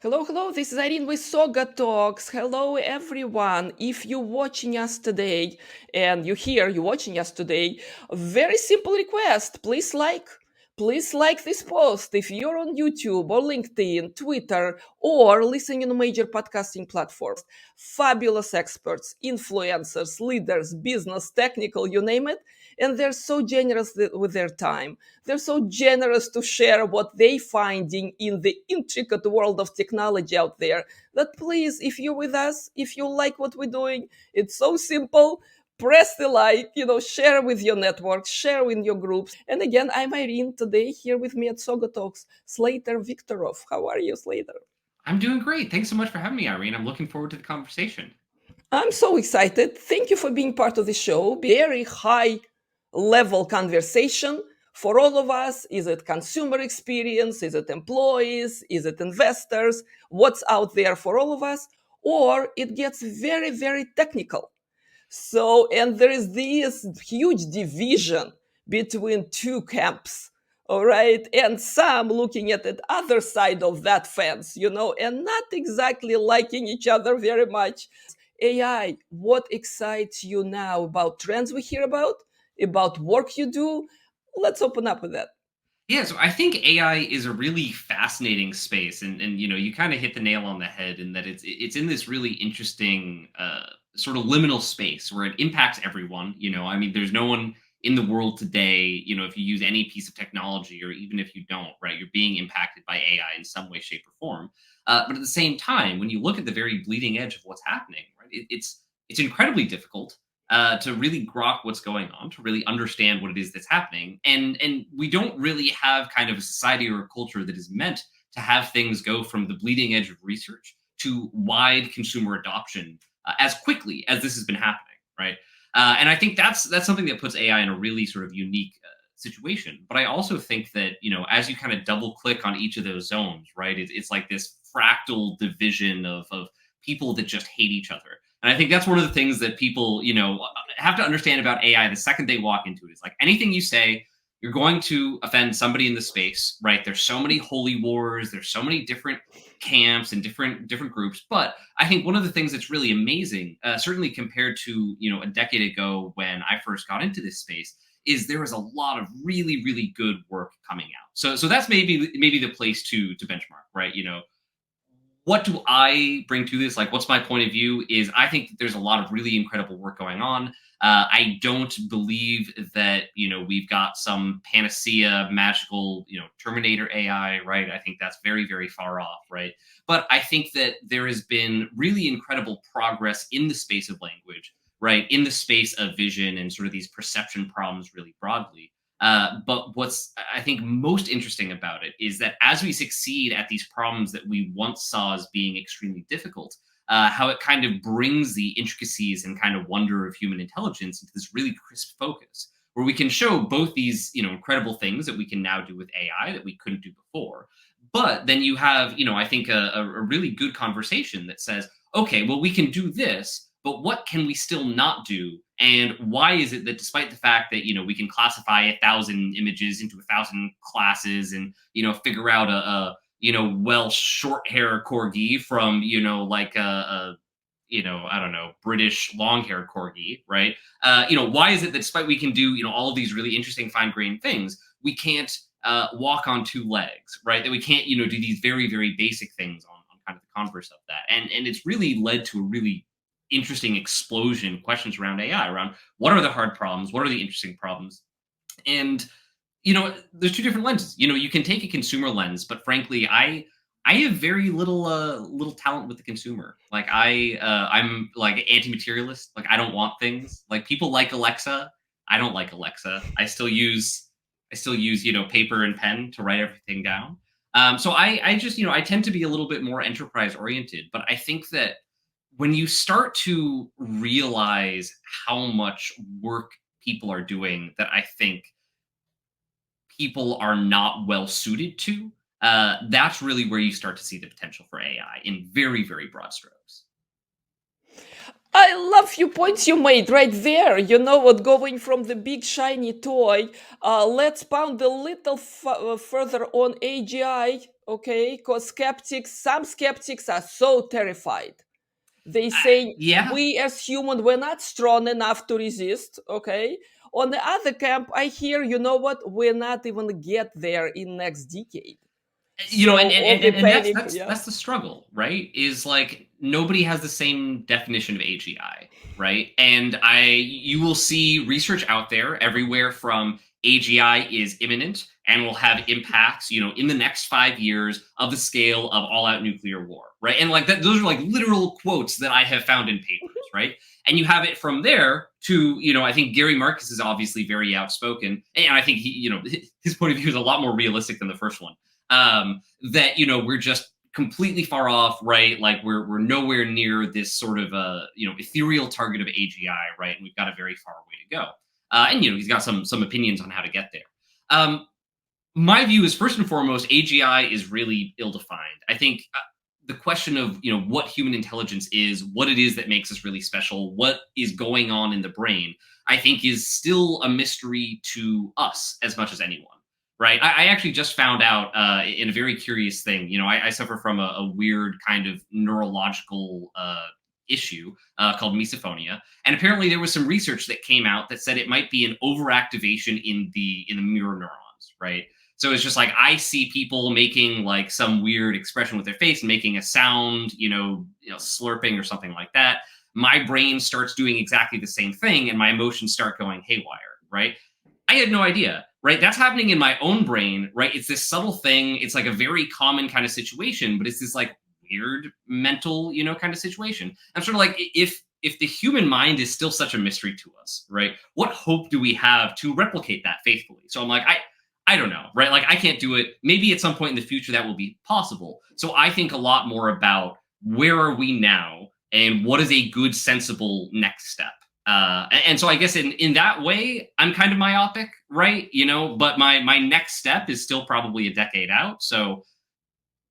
Hello, hello. This is Irene with SaugaTalks. Hello, everyone. If you're watching us today and you're watching us today, a very simple request. Please like this post if you're on YouTube or LinkedIn, Twitter, or listening on major podcasting platforms. Fabulous experts, influencers, leaders, business, technical, you name it. And they're so generous with their time. They're so generous to share what they finding in the intricate world of technology out there that please, if you're with us, if you like what we're doing, it's so simple. Press the like, share with your network, share with your groups. And again, I'm Irene today here with me at SaugaTalks, Slater Victoroff. How are you, Slater? I'm doing great. Thanks so much for having me, Irene. I'm looking forward to the conversation. I'm so excited. Thank you for being part of the show. Very high level conversation for all of us. Is it consumer experience? Is it employees? Is it investors? What's out there for all of us? Or it gets very, very technical. So, and there is this huge division between two camps. All right. And some looking at the other side of that fence, and not exactly liking each other very much. AI, what excites you now about trends we hear about work you do? Let's open up with that. Yeah, so I think AI is a really fascinating space, and you kind of hit the nail on the head in that it's in this really interesting sort of liminal space where it impacts everyone. I mean, there's no one in the world today. If you use any piece of technology, or even if you don't, right, you're being impacted by AI in some way, shape, or form. But at the same time, when you look at the very bleeding edge of what's happening, right, it's incredibly difficult to really grok what's going on, to really understand what it is that's happening. And we don't really have kind of a society or a culture that is meant to have things go from the bleeding edge of research to wide consumer adoption as quickly as this has been happening, right? And I think that's something that puts AI in a really sort of unique situation. But I also think that as you kind of double click on each of those zones, right, it's like this fractal division of people that just hate each other. And I think that's one of the things that people, have to understand about AI the second they walk into it. Is like anything you say, you're going to offend somebody in the space, right? There's so many holy wars, there's so many different camps and different groups. But I think one of the things that's really amazing, certainly compared to a decade ago when I first got into this space, is there is a lot of really good work coming out. So that's maybe the place to benchmark, right? What do I bring to this? Like, what's my point of view? Is I think that there's a lot of really incredible work going on. I don't believe that we've got some panacea, magical Terminator AI, right? I think that's very far off, right? But I think that there has been really incredible progress in the space of language, right? In the space of vision and sort of these perception problems, really broadly. But what's I think most interesting about it is that as we succeed at these problems that we once saw as being extremely difficult, how it kind of brings the intricacies and kind of wonder of human intelligence into this really crisp focus, where we can show both these incredible things that we can now do with AI that we couldn't do before. But then you have, I think a really good conversation that says, okay, well, we can do this, but what can we still not do? And why is it that despite the fact that we can classify 1,000 images into 1,000 classes and figure out a Welsh short hair corgi from like a I don't know, British long hair corgi, right? Why is it that despite we can do all of these really interesting fine grained things, we can't walk on two legs, right? That we can't do these very basic things on kind of the converse of that, and it's really led to a really interesting explosion questions around AI, around what are the hard problems, what are the interesting problems, and there's two different lenses. You can take a consumer lens, but frankly, I have very little talent with the consumer. Like I'm like anti-materialist. Like I don't want things. Like people like Alexa. I don't like Alexa. I still use paper and pen to write everything down. So I just I tend to be a little bit more enterprise oriented. But I think that when you start to realize how much work people are doing that I think people are not well suited to, that's really where you start to see the potential for AI in very broad strokes. I love few points you made right there. You know what? Going from the big shiny toy, let's pound a little further on AGI, okay? Because some skeptics are so terrified. They say Yeah. we as human we're not strong enough to resist, okay? On the other camp, I hear, you know what? We're not even get there in next decade. You So know, all the and that's panic, that's yeah. that's the struggle, right? Is like nobody has the same definition of AGI, right? And I you will see research out there everywhere from AGI is imminent and will have impacts, in the next 5 years of the scale of all-out nuclear war, right? And like that, those are like literal quotes that I have found in papers, right? And you have it from there to, I think Gary Marcus is obviously very outspoken, and I think his point of view is a lot more realistic than the first one, that we're just completely far off, right? Like we're nowhere near this sort of ethereal target of AGI, right? And we've got a very far way to go. And he's got some opinions on how to get there. My view is first and foremost, AGI is really ill defined. I think the question of what human intelligence is, what it is that makes us really special, what is going on in the brain, I think is still a mystery to us as much as anyone. Right. I actually just found out in a very curious thing. I suffer from a weird kind of neurological issue called misophonia, and apparently there was some research that came out that said it might be an overactivation in the mirror neurons. Right. So it's just like I see people making like some weird expression with their face and making a sound, slurping or something like that. My brain starts doing exactly the same thing, and my emotions start going haywire. Right. I had no idea, right? That's happening in my own brain, right? It's this subtle thing. It's like a very common kind of situation, but it's this like weird mental, kind of situation. I'm sort of like, if the human mind is still such a mystery to us, right? What hope do we have to replicate that faithfully? So I'm like, I don't know, right? Like I can't do it. Maybe at some point in the future that will be possible. So I think a lot more about where are we now and what is a good, sensible next step. And so I guess in that way, I'm kind of myopic, right? But my next step is still probably a decade out. So,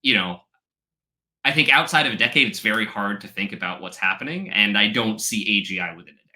you know, I think outside of a decade, it's very hard to think about what's happening, and I don't see AGI within a decade.